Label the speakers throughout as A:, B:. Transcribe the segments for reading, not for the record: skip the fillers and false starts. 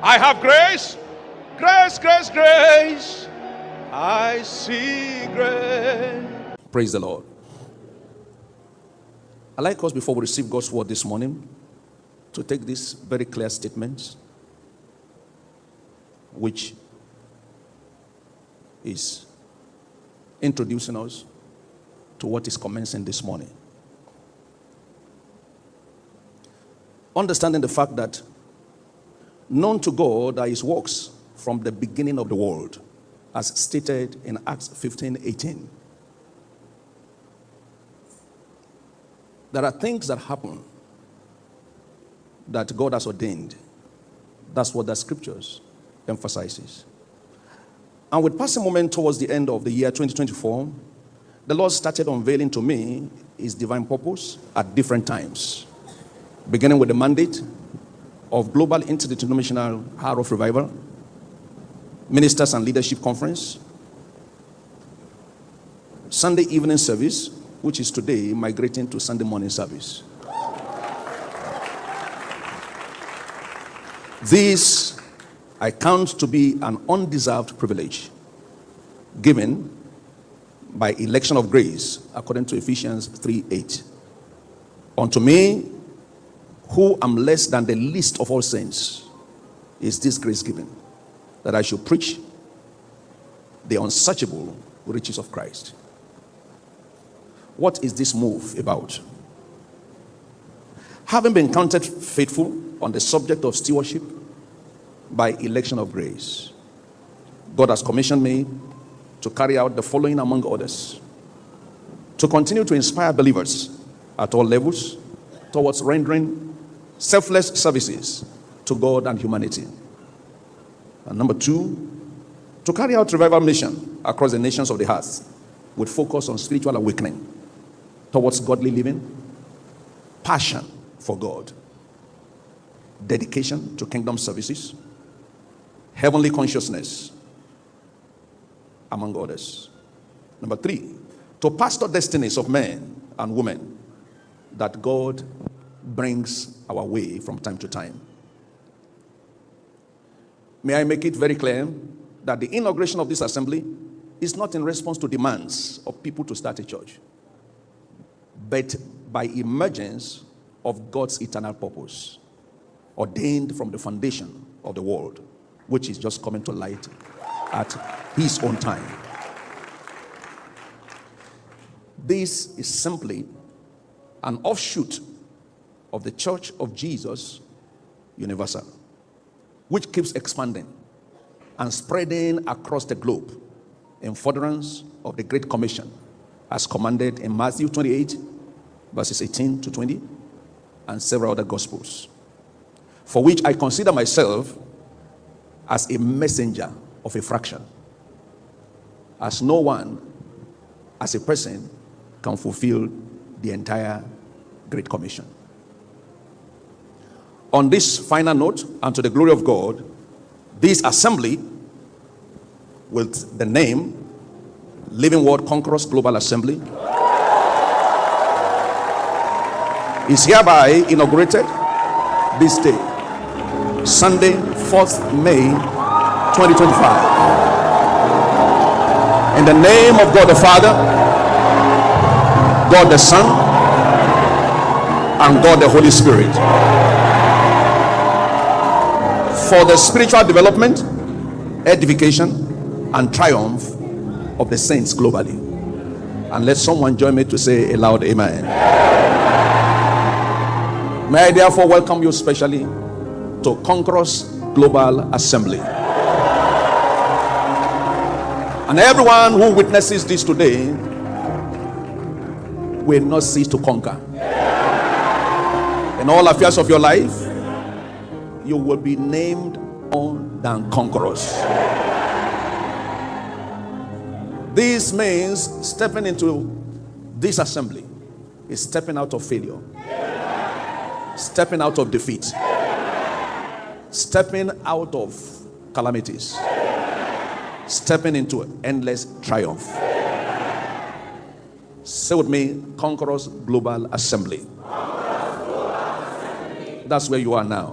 A: I have grace, grace, grace, grace. I see grace. Praise the Lord. I'd like us, before we receive God's word this morning, to take this very clear statement, which is introducing us to what is commencing this morning. Understanding the fact that known to God are his works from the beginning of the world, as stated in Acts 15:18. There are things that happen that God has ordained. That's what the scriptures emphasizes. And with passing moment towards the end of the year 2024, the Lord started unveiling to me his divine purpose at different times, beginning with the mandate of Global Interdenominational Hour of Revival, Ministers and Leadership Conference, Sunday evening service, which is today migrating to Sunday morning service. This I count to be an undeserved privilege given by election of grace, according to Ephesians 3:8. Unto me, who am less than the least of all saints, is this grace given, that I should preach the unsearchable riches of Christ. What is this move about? Having been counted faithful on the subject of stewardship by election of grace, God has commissioned me to carry out the following among others: to continue to inspire believers at all levels towards rendering selfless services to God and humanity. And number 2, to carry out revival mission across the nations of the earth with focus on spiritual awakening towards godly living, passion for God, dedication to kingdom services, heavenly consciousness, among others. Number 3, to pastor destinies of men and women that God brings our way from time to time. May I make it very clear that the inauguration of this assembly is not in response to demands of people to start a church, but by emergence of God's eternal purpose, ordained from the foundation of the world, which is just coming to light at his own time. This is simply an offshoot of the Church of Jesus Universal, which keeps expanding and spreading across the globe in furtherance of the Great Commission, as commanded in Matthew 28, verses 18 to 20, and several other Gospels, for which I consider myself as a messenger of a fraction, as no one, as a person, can fulfill the entire Great Commission. On this final note, and to the glory of God, this assembly, with the name Living Word Conquerors Global Assembly, is hereby inaugurated this day, Sunday, 4th May 2025. In the name of God the Father, God the Son, and God the Holy Spirit, for the spiritual development, edification, and triumph of the saints globally. And let someone join me to say a loud amen. May I therefore welcome you specially to Conquerors Global Assembly. And everyone who witnesses this today will not cease to conquer. In all affairs of your life, you will be named more than conquerors. This means stepping into this assembly is stepping out of failure, stepping out of defeat, stepping out of calamities, stepping into endless triumph. Say with me, Conquerors Global Assembly. That's where you are now.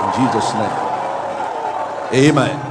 A: In Jesus' name. Amen.